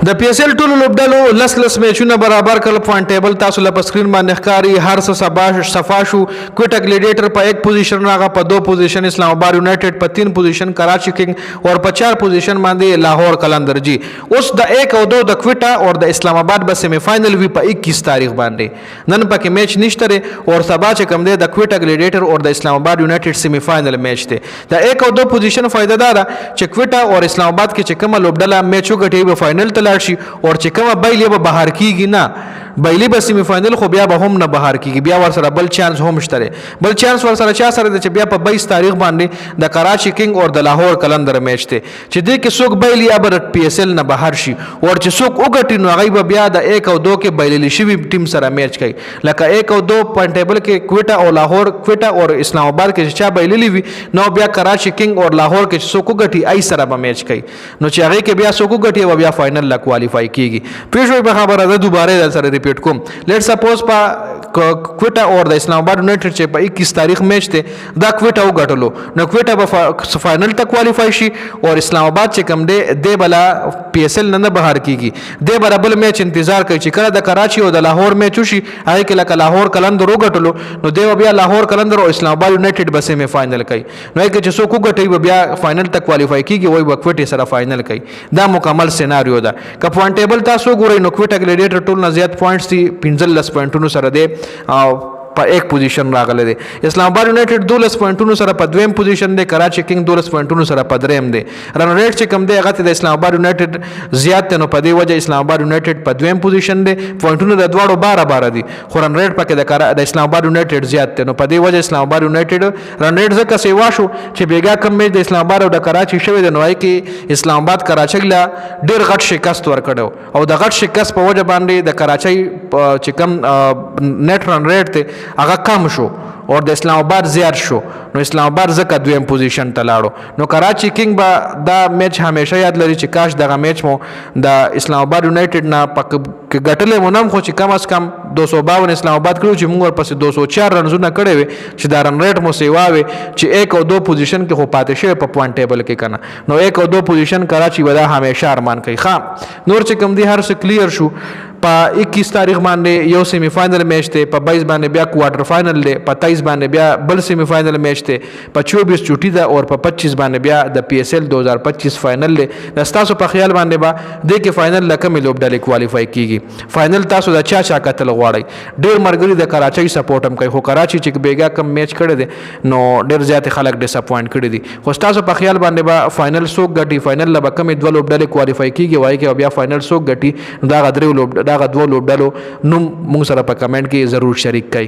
د پی اس ال ټولو لوبډلو لس میچونه برابر کړل. پوینټ ټیبل تاسو له سکرین باندې ښکاري. هر څه صفا شو. کوئټه ګلیډیټر په 1 پوزیشن راغی، په 2 پوزیشن اسلام آباد یونائټډ، په 3 پوزیشن کراچی کنگ اور په 4 پوزیشن باندې لاہور قلندر جی. اوس د 1 او 2 د کوئټه اور د اسلام آباد به سیمی فائنل وی په 21 تاریخ باندې. نن پکې میچ نشته اور سبا چې کوم دی د کوئټه ګلیډیټر اور د اسلام آباد یونائټډ سیمی فائنل میچ دی. د 1 او 2 پوزیشن فائدہ دا چې کوئټه اور اسلام آباد کې چې کومه لوبډله میچ وګټي به فائنل ته لاړ شي اور چې کومه بایلې به بهر کیږي نه بایلې به سیمی فائنل خو بیا به هم نه بهر کیږي، بیا ور سره بل چانس هم شته. بل چانس ور سره چا سره چې بیا په 22 تاریخ باندې د کراچی کنگ اور د لاہور قلندر میچ ته چې دې کې څوک بایلې ابر پی اس ال نه بهر شي اور چې څوک وګټي نو هغه به بیا د 1 او 2 کې بایلې شوی ټیم سره میچ کوي. لکه 1 او 2 پوینټ ټیبل کې کوئټه او لاہور، کوئټه اور اسلام آباد کې چې چا بایلې وي نو بیا کراچی کنگ اور لاہور کې چې څوک وګټي ای سره به میچ کوي نو چې هغه کې بیا څوک وګټي او بیا فائنل لا کوالیفای کیږي. پیښوي به خبره ده دوباره در سره ریپیټ کوم. لیټ سپوز په کوئټه اور د اسلام آباد یونائټډ چې په 21 تاریخ میچ ته دا کوئټه وګټلو نو کوئټه به فائنل ته کوالیفای شي اور اسلام آباد چې کوم دی بلا پی اس ال نه بهر کیږي. دی بل میچ انتظار کوي چې کله د کراچی او د لاہور میچ وشي هغه کې لکه لاہور قلندر وګټلو نو دی بیا لاہور قلندر او اسلام آباد یونائټډ به سیمی فائنل کوي نو کې چې څوک وګټي بیا فائنل ته کوالیفای کیږي وای به کوئټه سره فائنل کوي. دا مکمل سیناریو ده. که پوینټ ټیبل تاسو ګورئ نو کوئټه ګلیډیټر ټول نه زیات پوینټس دي 15 پوینټونو سره دی او په 1 پوزیشن راغلی دی. اسلام آباد یونائټډ 12 پوینټونو سره په 2م پوزیشن دی. کراچی کنگ 12 پوینټونو سره په 3م دی. رن ریټ چې کم دی هغه د اسلام آباد یونائټډ زیات دی نو په دې وجه اسلام آباد یونائټډ په 2م پوزیشن دی. پوینټونو د دواړو 12 دي خو رن ریټ پکې د اسلام آباد یونائټډ زیات دی نو په دې وجه اسلام آباد یونائټډ رن ریټ ځکه سیوا شو چې بیګا کم میچ د اسلام آباد او د کراچی شوی دی نو کې اسلام آباد کراچی لا ډیر غټ شکست ورکړو او د غټ شکست په وجه باندې د کراچی چې کم نیټ رن ریټ ته هغه کم شو اور د اسلام آباد زیات شو نو اسلام آباد ځکه 2م پوزیشن ته لاړو. نو کراچی کنگ به دا میچ همیشه یاد لري چې کاش دغه میچ مو د اسلام آباد یونائټډ نه ګټلې مو نم خو چې کم از کم 252 اسلام آباد کړو چې موږ ورپسې 204 رنزونه کړی وي چې دا رن ریټ مو سیوا وي چې 1 او 2 پوزیشن کې خو پاتې شوی په پوینټ ټیبل کې کنه نو 1 او 2 پوزیشن کراچی ودا همیشه ارمان کوي. ښه نور چې کم دی هر څه کلیر شو. په 21 تاریخ باندې یو سیمی فائنل میچ ته، په 22 باندې بیا کوارټر فائنل دی، په 23 باندې بیا بل سیمی فائنل میچ ته، په 24 چوټي ده او په 25 باندې بیا د پی اس ال 2025 فائنل دی. تاسو په خیال باندې با د کې فائنل لکه لوبډلې کوالیفای کیږي. فائنل تاسو د چا کتل غواړئ؟ ډیر مرګري د کراچۍ سپورټ هم کوي خو کراچي چې بیګا کم میچ کړی دی نو ډیر زیات خلک ډیساپوینټ کړي دي. خو تاسو په خیال باندې با فائنل څوک ګټي؟ فائنل لا کم دوه لوبډلې کوالیفای کیږي وایي کې بیا فائنل څوک ګټي؟ دا غدري لوب دا غدو لوبډلو نو موږ سره په کمنټ کې ضرور شریک کړئ.